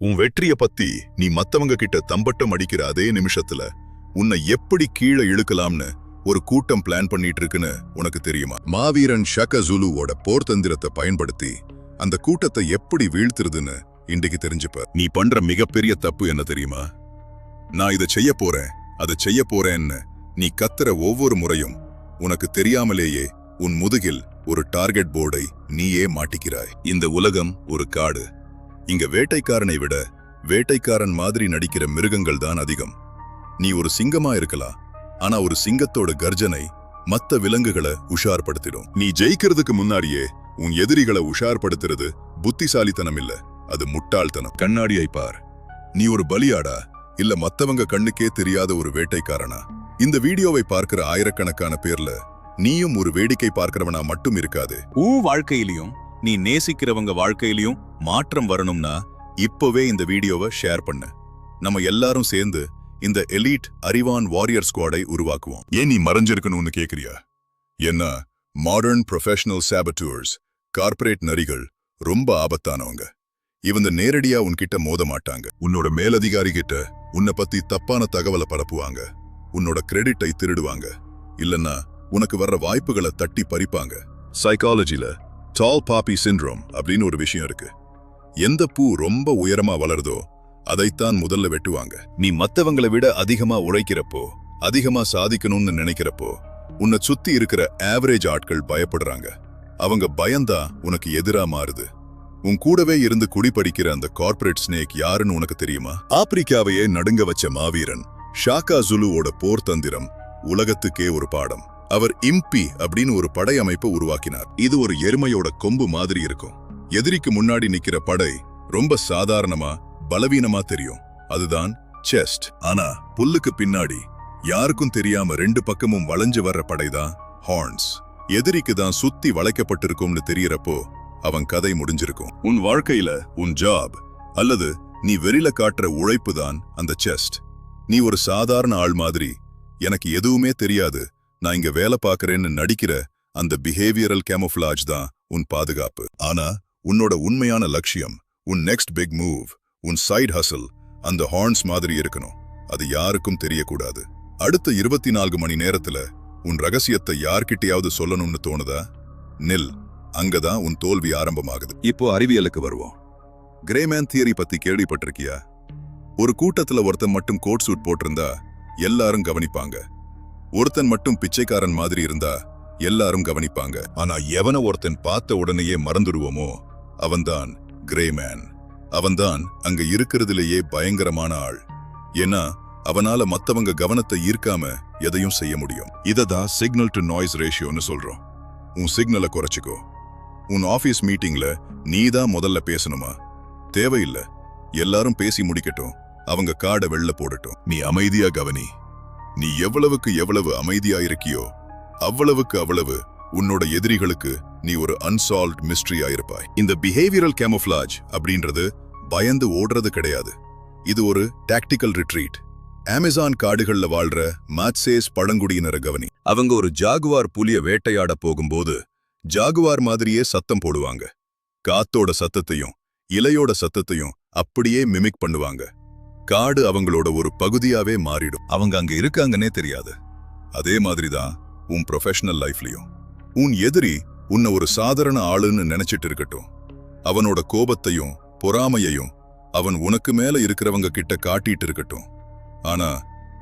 உன் வெற்றிய பத்தி நீ மத்தவங்க கிட்ட தம்பட்டம் அடிக்கிற அதே நிமிஷத்துல உன்னை எப்படி கீழே இழுக்கலாம்னு ஒரு கூட்டம் பிளான் பண்ணிட்டு இருக்குன்னு உனக்கு தெரியுமா? மாவீரன் ஷக ஜுலுவோட போர் தந்திரத்தை பயன்படுத்தி அந்த கூட்டத்தை எப்படி வீழ்த்துறதுன்னு இன்றைக்கு தெரிஞ்சுப்ப. நீ பண்ற மிகப்பெரிய தப்பு என்ன தெரியுமா? நான் இதை செய்ய போறேன், அதை செய்ய போறேன்னு நீ கத்துற ஒவ்வொரு முறையும் உனக்கு தெரியாமலேயே உன் முதுகில் ஒரு டார்கெட் போர்டை நீயே மாட்டிக்கிறாய். இந்த உலகம் ஒரு காடு. இங்க வேட்டைக்காரனை விட வேட்டைக்காரன் மாதிரி நடிக்கிற மிருகங்கள் தான் அதிகம். நீ ஒரு சிங்கமா இருக்கலாம், ஆனா ஒரு சிங்கத்தோட கர்ஜனை மத்த விலங்குகளை உஷார்படுத்திடும். நீ ஜெயிக்கிறதுக்கு முன்னாடியே உன் எதிரிகளை உஷார்படுத்துறது புத்திசாலித்தனம் இல்ல, அது முட்டாள்தனம். கண்ணாடியை பார். நீ ஒரு பலியாடா இல்ல மத்தவங்க கண்ணுக்கே தெரியாத ஒரு வேட்டைக்காரனா? இந்த வீடியோவை பார்க்கிற ஆயிரக்கணக்கான பேர்ல நீயும் ஒரு வேடிக்கை பார்க்கிறவனா மட்டும் இருக்காது. வாழ்க்கையிலையும் நீ நேசிக்கிறவங்க வாழ்க்கையிலையும் மாற்றம் வரணும்னா இப்பவே இந்த வீடியோவை ஷேர் பண்ணு. நம்ம எல்லாரும் சேர்ந்து இந்த எலீட் அறிவான் வாரியர் ஸ்குவாடை உருவாக்குவோம். ஏன் நீ மறைஞ்சிருக்கணும்னு கேக்குறியா? என்ன, மாடர்ன் ப்ரொஃபஷனல் சாபட்டூர்ஸ், கார்ப்பரேட் நரிகள் ரொம்ப ஆபத்தானவங்க. இவங்க நேரடியா உன்கிட்ட மோத மாட்டாங்க. உன்னோட மேலதிகாரி கிட்ட உன்னை பத்தி தப்பான தகவலை பரப்புவாங்க, உன்னோட கிரெடிட்டை திருடுவாங்க, இல்லன்னா உனக்கு வர்ற வாய்ப்புகளை தட்டி பறிப்பாங்க. சைக்காலஜில டால் பாப்பி சிண்ட்ரோம் அப்படின்னு ஒரு விஷயம் இருக்கு. எந்த பூ ரொம்ப உயரமா வளருதோ அதைத்தான் முதல்ல வெட்டுவாங்க. நீ மத்தவங்களை விட அதிகமா உழைக்கிறப்போ, அதிகமா சாதிக்கணும்னு நினைக்கிறப்போ உன்னை சுத்தி இருக்கிற ஆவரேஜ் ஆட்கள் பயப்படுறாங்க. அவங்க பயந்தா உனக்கு எதிரா மாறுது. உன் கூடவே இருந்து குடிபடிக்கிற அந்த கார்ப்பரேட் ஸ்னேக் யாருன்னு உனக்கு தெரியுமா? ஆப்பிரிக்காவையே நடுங்க வச்ச மாவீரன் ஷாகா ஜுலுவோட போர் தந்திரம் உலகத்துக்கே ஒரு பாடம். அவர் இம்பி அப்படின்னு ஒரு படை அமைப்பை உருவாக்கினார். இது ஒரு எருமையோட கொம்பு மாதிரி இருக்கும். எதிரிக்கு முன்னாடி நிக்கிற படை ரொம்ப சாதாரணமா பலவீனமா தெரியும். அதுதான் செஸ்ட். ஆனா புல்லுக்கு பின்னாடி யாருக்கும் தெரியாம ரெண்டு பக்கமும் வளைஞ்சு வர்ற படைதான் ஹார்ன்ஸ். எதிரிக்கு தான் சுத்தி வளைக்கப்பட்டிருக்கும்னு தெரியறப்போ அவன் கதை முடிஞ்சிருக்கும். உன் வாழ்க்கையில உன் ஜாப் அல்லது நீ வெறில காட்டுற உழைப்பு தான் அந்த செஸ்ட். நீ ஒரு சாதாரண ஆள் மாதிரி, எனக்கு எதுவுமே தெரியாது, நான் இங்க வேலை பார்க்கறேன்னு நடிக்கிற அந்த பிஹேவியரல் கேமோஃப்ளாஜ் தான் உன் பாதுகாப்பு. ஆனா உன்னோட உண்மையான லட்சியம், உன் நெக்ஸ்ட் பிக் மூவ், உன் சைட் ஹசல் அந்த ஹார்ன்ஸ் மாதிரி இருக்கணும். அது யாருக்கும் தெரியக்கூடாது. அடுத்த 24 மணி நேரத்துல உன் ரகசியத்தை யார்கிட்டயாவது சொல்லணும்னு தோணுதா? நில், அங்கதான் உன் தோல்வி ஆரம்பமாகுது. இப்போ அறிவியலுக்கு வருவோம். கிரேமேன் தியரி பத்தி கேள்விப்பட்டிருக்கியா? ஒரு கூட்டத்துல ஒருத்தன் மட்டும் கோட் சூட் போட்டிருந்தா எல்லாரும் கவனிப்பாங்க. ஒருத்தன் மட்டும் பிச்சைக்காரன் மாதிரி இருந்தா எல்லாரும் கவனிப்பாங்க. ஆனா எவன ஒருத்தன் பார்த்த உடனேயே மறந்துடுவோமோ அவன்தான் கிரேமேன். அவன்தான் அங்க இருக்கிறதுலேயே பயங்கரமான ஆள். ஏன்னா அவனால மத்தவங்க கவனத்தை ஈர்க்காம எதையும் செய்ய முடியும். இததான் சிக்னல் டு நாய்ஸ் ரேஷியோன்னு சொல்றோம். உன் சிக்னலை குறைச்சிக்கோ. உன் ஆபீஸ் மீட்டிங்ல நீதான் முதல்ல பேசணுமா? தேவையில்ல, எல்லாரும் பேசி முடிக்கட்டும், அவங்க காடை வெள்ள போடட்டும். நீ அமைதியா கவனி. நீ எவ்வளவுக்கு எவ்வளவு அமைதியா இருக்கியோ அவ்வளவுக்கு அவ்வளவு உன்னோட எதிரிகளுக்கு நீ ஒரு அன்சால்வ்ட் மிஸ்ட்ரியா இருப்பாய். இந்த பிஹேவியரல் கேமோஃப்ளாஜ் அப்படின்றது பயந்து ஓடுறது கிடையாது. இது ஒரு டாக்டிக்கல் ரிட்ரீட். அமேசான் காடுகள்ல வாழ்ற மாட்சேஸ் பழங்குடியினர கவனி. அவங்க ஒரு ஜாகுவார் புலிய வேட்டையாட போகும்போது ஜாகுவார் மாதிரியே சத்தம் போடுவாங்க. காத்தோட சத்தத்தையும் இலையோட சத்தத்தையும் அப்படியே மிமிக் பண்ணுவாங்க. காடு அவங்களோட ஒரு பகுதியாவே மாறிடும். அவங்க அங்க இருக்காங்கன்னே தெரியாது. அதே மாதிரிதான் உன் ப்ரொஃபஷனல் லைஃப்லயும். உன் எதிரி உன்னை ஒரு சாதாரண ஆளுன்னு நினைச்சிட்டு இருக்கட்டும். அவனோட கோபத்தையும் பொறாமையையும் அவன் உனக்கு மேல இருக்கிறவங்க கிட்ட காட்டிட்டு இருக்கட்டும். ஆனா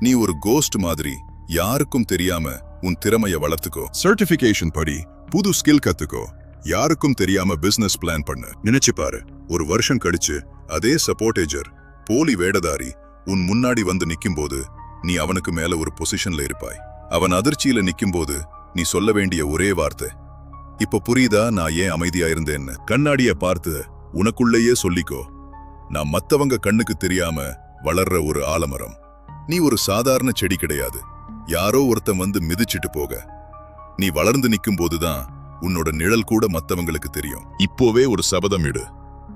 நீ ஒரு கோஸ்ட் மாதிரி யாருக்கும் தெரியாம உன் திறமைய வளர்த்துக்கோ. சர்டிபிகேஷன் படி புது ஸ்கில் கத்துக்கோ. யாருக்கும் தெரியாம பிசினஸ் பிளான் பண்ணு. நினைச்சு பாரு, ஒரு வருஷம் கழிச்சு அதே சப்போர்டேஜர், போலி வேடதாரி உன் முன்னாடி வந்து நிக்கும்போது நீ அவனுக்கு மேல ஒரு பொசிஷன்ல இருப்பாய். அவன் அதிர்ச்சியில நிக்கும்போது நீ சொல்ல வேண்டிய ஒரே வார்த்தை, இப்ப புரியுதா நான் ஏன் அமைதியா இருந்தேன்னு? கண்ணாடிய பார்த்து உனக்குள்ளேயே சொல்லிக்கோ, நான் மத்தவங்க கண்ணுக்கு தெரியாம வளர்ற ஒரு ஆலமரம். நீ ஒரு சாதாரண செடி கிடையாது, யாரோ ஒருத்தன் வந்து மிதிச்சிட்டு போக. நீ வளர்ந்து நிக்கும் போதுதான் உன்னோட நிழல் கூட மத்தவங்களுக்கு தெரியும். இப்போவே ஒரு சபதம் இடு.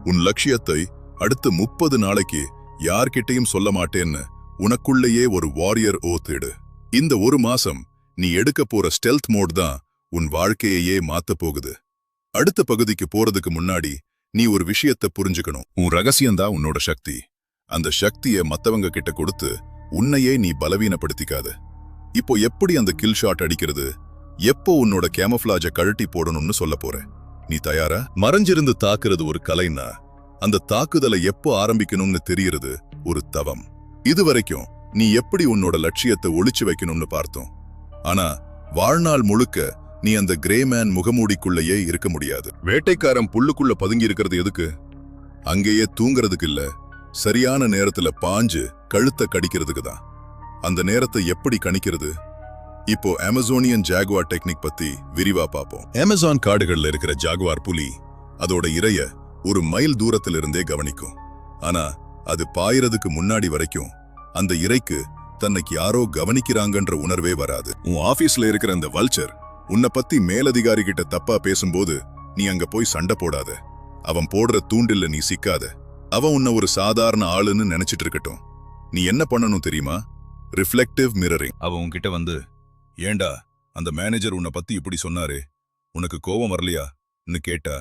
உன் லட்சியத்தை அடுத்த 30 நாளைக்கு யார்கிட்டையும் சொல்ல மாட்டேன்னு உனக்குள்ளேயே ஒரு வாரியர் ஓத் இடு. இந்த ஒரு மாசம் நீ எடுக்க போற ஸ்டெல்த் மோட் தான் உன் வாழ்க்கையையே மாத்த போகுது. அடுத்த பகுதிக்கு போறதுக்கு முன்னாடி நீ ஒரு விஷயத்தை புரிஞ்சுக்கணும். உன் ரகசியம்தான் உன்னோட சக்தி. அந்த சக்தியை மத்தவங்க கிட்ட கொடுத்து உன்னையே நீ பலவீனப்படுத்திக்காத. இப்போ எப்படி அந்த கில் ஷாட் அடிக்கிறது, எப்போ உன்னோட கேமஃப்ளாஜை கழட்டி போடணும்னு சொல்ல போற. நீ தயாரா? மறைஞ்சிருந்து தாக்குறது ஒரு கலைன்னா அந்த தாக்குதலை எப்போ ஆரம்பிக்கணும்னு தெரியறது ஒரு தவம். இதுவரைக்கும் நீ எப்படி உன்னோட லட்சியத்தை ஒளிச்சு வைக்கணும்னு பார்த்தோம். ஆனா வாழ்நாள் முழுக்க நீ அந்த கிரேமேன் முகமூடிக்குள்ளேயே இருக்க முடியாது. வேட்டைக்காரன் புல்லுக்குள்ள பதுங்கி இருக்கிறது எதுக்கு? அங்கேயே தூங்குறதுக்கு இல்ல, சரியான நேரத்துல பாஞ்சு கழுத்தை கடிக்கிறதுக்கு தான். அந்த நேரத்தை எப்படி கணிக்கிறது? இப்போ அமேசானியன் ஜாகுவார் டெக்னிக் பத்தி விரிவா பார்ப்போம். அமேசான் காடுகள்ல இருக்கிற ஜாகுவார் புலி அதோட இரைய ஒரு மைல் தூரத்திலிருந்தே கவனிக்கும். ஆனா அது பாயறதுக்கு முன்னாடி வரைக்கும் அந்த இரைக்கு தன்னைக்கு யாரோ கவனிக்கிறாங்கன்ற உணர்வே வராது. உன் ஆபீஸ்ல இருக்கிற அந்த வல்ச்சர் உன்னை பத்தி மேலதிகாரி கிட்ட தப்பா பேசும்போது நீ அங்க போய் சண்டை போடாத. அவன் போடுற தூண்டில்ல நீ சிக்காத. அவன் உன்னை ஒரு சாதாரண ஆளுன்னு நினைச்சிட்டு இருக்கட்டும். நீ என்ன பண்ணணும் தெரியுமா? Reflective mirroring. அவன் உன்கிட்ட வந்து, ஏண்டா அந்த மேனேஜர் உன்னை பத்தி இப்படி சொன்னாரே, உனக்கு கோபம் வரலையான்னு கேட்டா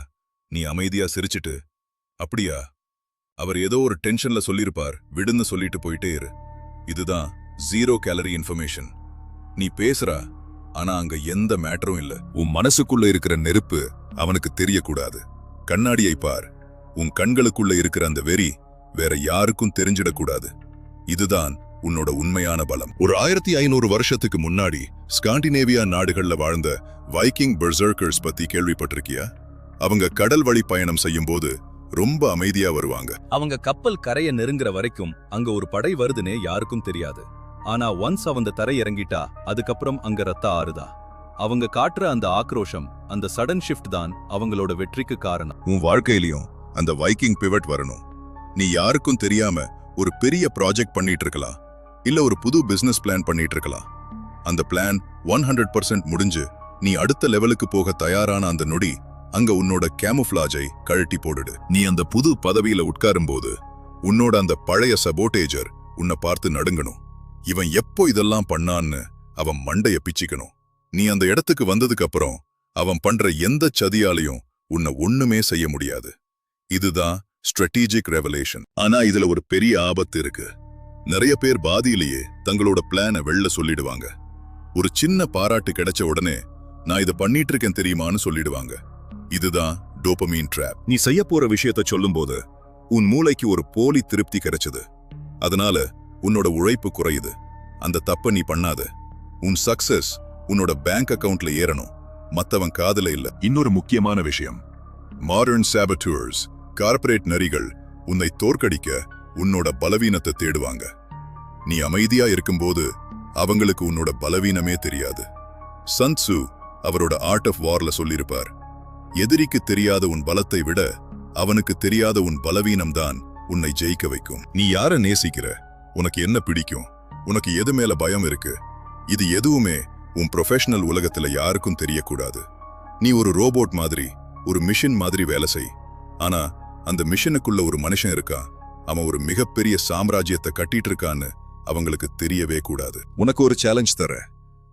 நீ அமைதியா சிரிச்சிட்டு, அப்படியா, அவர் ஏதோ ஒரு டென்ஷன்ல சொல்லிருப்பார், விடுன்னு சொல்லிட்டு போயிட்டே இரு. இதுதான் 0 கேலரி இன்ஃபர்மேஷன். நீ பேசுறா, ஆனா அங்க எந்த மேட்டரும் இல்ல. உன் மனசுக்குள்ள இருக்கிற நெருப்பு அவனுக்கு தெரியக்கூடாது. கண்ணாடியை பார். உன் கண்களுக்குள்ள இருக்கிற அந்த வெறி வேற யாருக்கும் தெரிஞ்சிடக்கூடாது. இதுதான் உன்னோட உண்மையான பலம். ஒரு 1500 வருஷத்துக்கு முன்னாடி ஸ்காண்டினேவியா நாடுகள்ல வாழ்ந்த வைக்கிங் பெர்சர்க்கர்ஸ் பத்தி கேள்விப்பட்டிருக்கியா? அவங்க கடல் வழி பயணம் செய்யும் போது ரொம்ப அமைதியா வருவாங்க. அவங்க கப்பல் கரையை நெருங்குற வரைக்கும் அங்க ஒரு படை வருதுன்னே யாருக்கும் தெரியாது. ஆனா ஒன்ஸ் அவங்க தரை இறங்கிட்டா அதுக்கப்புறம் அங்க ரத்த ஆறுதா. அவங்க காட்டுற அந்த ஆக்ரோஷம், அந்த சடன் ஷிஃப்ட் தான் அவங்களோட வெற்றிக்கு காரணம். உன் வாழ்க்கையிலயும் அந்த வைக்கிங் பிவட் வரணும். நீ யாருக்கும் தெரியாம ஒரு பெரிய ப்ராஜெக்ட் பண்ணிட்டு இருக்கலாம், இல்ல ஒரு புது பிசினஸ் பிளான் பண்ணிட்டு இருக்கலாம். அந்த பிளான் 100% முடிஞ்சு நீ அடுத்த லெவலுக்கு போக தயாரான அந்த நொடி அங்க உன்னோட கேமோஃப்ளாஜை கழட்டி போடுடு. நீ அந்த புது பதவியில உட்காரும்போது உன்னோட அந்த பழைய சபோட்டேஜர் உன்னை பார்த்து நடுங்கணும். இவன் எப்போ இதெல்லாம் பண்ணான்னு அவன் மண்டைய பிச்சிக்கணும். நீ அந்த இடத்துக்கு வந்ததுக்கு அப்புறம் அவன் பண்ற எந்த சதியாலையும் உன்னை ஒண்ணுமே செய்ய முடியாது. இதுதான் ஸ்ட்ராட்டஜிக் ரெவலேஷன். ஆனா இதுல ஒரு பெரிய ஆபத்து இருக்கு. நிறைய பேர் பாதியிலேயே தங்களோட பிளானை வெளில சொல்லிடுவாங்க. ஒரு சின்ன பாராட்டு கிடைச்ச உடனே நான் இதை பண்ணிட்டு இருக்கேன் தெரியுமான்னு சொல்லிடுவாங்க. இதுதான் டோபமீன் ட்ராப். நீ செய்ய போற விஷயத்த சொல்லும்போது உன் மூளைக்கு ஒரு போலி திருப்தி கிடைச்சது. அதனால உன்னோட உழைப்பு குறையுது. அந்த தப்ப நீ பண்ணாத. உன் சக்சஸ் உன்னோட பேங்க் அக்கவுண்ட்ல ஏறணும், மத்தவன் காதுல இல்ல. இன்னொரு முக்கியமான விஷயம், மாடர்ன் சாபட்டூர்ஸ், கார்ப்பரேட் நரிகள் உன்னை தோற்கடிக்க உன்னோட பலவீனத்தை தேடுவாங்க. நீ அமைதியா இருக்கும்போது அவங்களுக்கு உன்னோட பலவீனமே தெரியாது. சன் ட்சூ அவரோட ஆர்ட் ஆஃப் வார்ல சொல்லியிருப்பார், எதிரிக்கு தெரியாத உன் பலத்தை விட அவனுக்கு தெரியாத உன் பலவீனம்தான் உன்னை ஜெயிக்க வைக்கும். நீ யார நேசிக்கிற, உனக்கு என்ன பிடிக்கும், உனக்கு எது மேல பயம் இருக்கு, இது எதுவுமே உன் ப்ரொஃபஷனல் உலகத்துல யாருக்கும் தெரியக்கூடாது. நீ ஒரு ரோபோட் மாதிரி, ஒரு மிஷின் மாதிரி வேலை செய். ஆனா அந்த மிஷினுக்குள்ள ஒரு மனுஷன் இருக்கா, அவன் ஒரு மிகப்பெரிய சாம்ராஜ்யத்தை கட்டிட்டு இருக்கான்னு அவங்களுக்கு தெரியவே கூடாது. உனக்கு ஒரு சேலஞ்ச் தர.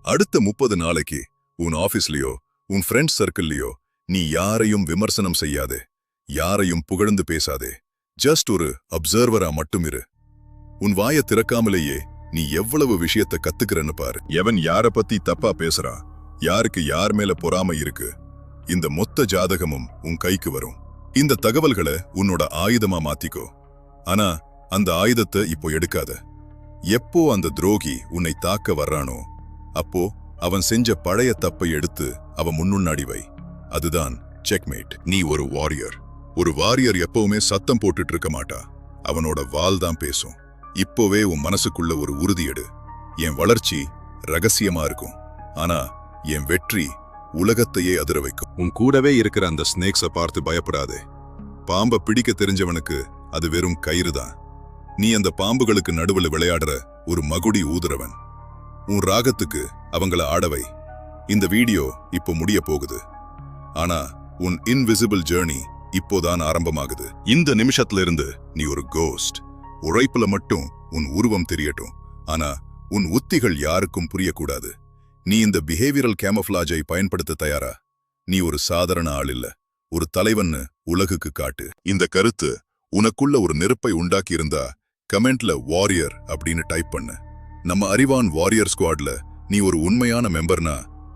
அடுத்த 30 நாளைக்கு உன் ஆபீஸ்லயோ உன் ஃப்ரெண்ட்ஸ் சர்க்கிள்லயோ நீ யாரையும் விமர்சனம் செய்யாதே, யாரையும் புகழ்ந்து பேசாதே. ஜஸ்ட் ஒரு அப்சர்வரா மட்டும் இரு. உன் வாயை திறக்காமலேயே நீ எவ்வளவு விஷயத்தை கத்துக்கிறன்னு பாரு. எவன் யார பத்தி தப்பா பேசுறா, யாருக்கு யார் மேல பொறாமை இருக்கு, இந்த மொத்த ஜாதகமும் உன் கைக்கு வரும். இந்த தகவல்களை உன்னோட ஆயுதமா மாத்திக்கோ. ஆனா அந்த ஆயுதத்தை இப்போ எடுக்காத. எப்போ அந்த துரோகி உன்னை தாக்க வர்றானோ அப்போ அவன் செஞ்ச பழைய தப்பை எடுத்து அவன் முன்னுன்னாடி வை. அதுதான் செக்மேட். நீ ஒரு வாரியர். ஒரு வாரியர் எப்பவுமே சத்தம் போட்டுட்டு இருக்க மாட்டா, அவனோட வால் தான் பேசும். இப்போவே உன் மனசுக்குள்ள ஒரு உறுதி எடு. என் வளர்ச்சி ரகசியமா இருக்கும், ஆனா என் வெற்றி உலகத்தையே அதிர வைக்கும். உன் கூடவே இருக்கிற அந்த ஸ்னேக்ஸை பார்த்து பயப்படாதே. பாம்பை பிடிக்க தெரிஞ்சவனுக்கு அது வெறும் கயிறு தான். நீ அந்த பாம்புகளுக்கு நடுவுல விளையாடுற ஒரு மகுடி ஊதுறவன். உன் ராகத்துக்கு அவங்கள ஆடவை. இந்த வீடியோ இப்போ முடிய போகுது, ஆனா உன் இன்விசிபிள் ஜேர்னி இப்போதான் ஆரம்பமாகுது. இந்த நிமிஷத்துல இருந்து நீ ஒரு கோஸ்ட். உழைப்புல மட்டும் உன் உருவம் தெரியட்டும், ஆனா உன் உத்திகள் யாருக்கும் புரியக்கூடாது. நீ இந்த பிஹேவியரல் கேமோஃப்ளாஜை பயன்படுத்த தயாரா? நீ ஒரு சாதாரண ஆள் இல்ல, ஒரு தலைவன்னு உலகுக்கு காட்டு. இந்த கருத்து உனக்குள்ள ஒரு நெருப்பை உண்டாக்கி இருந்தா கமெண்ட்ல வாரியர் அப்படின்னு டைப் பண்ணு. நம்ம அறிவான் வாரியர் ஸ்குவாட்ல நீ ஒரு உண்மையான மெம்பர்னா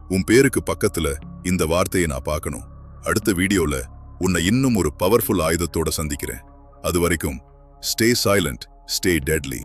உன் பேருக்கு பக்கத்துல இந்த வார்த்தையை நான் பார்க்கணும். அடுத்த வீடியோல உன்னை இன்னும் ஒரு பவர்ஃபுல் ஆயுதத்தோட சந்திக்கிறேன். அது வரைக்கும் ஸ்டே சைலண்ட், ஸ்டே டெட்லி.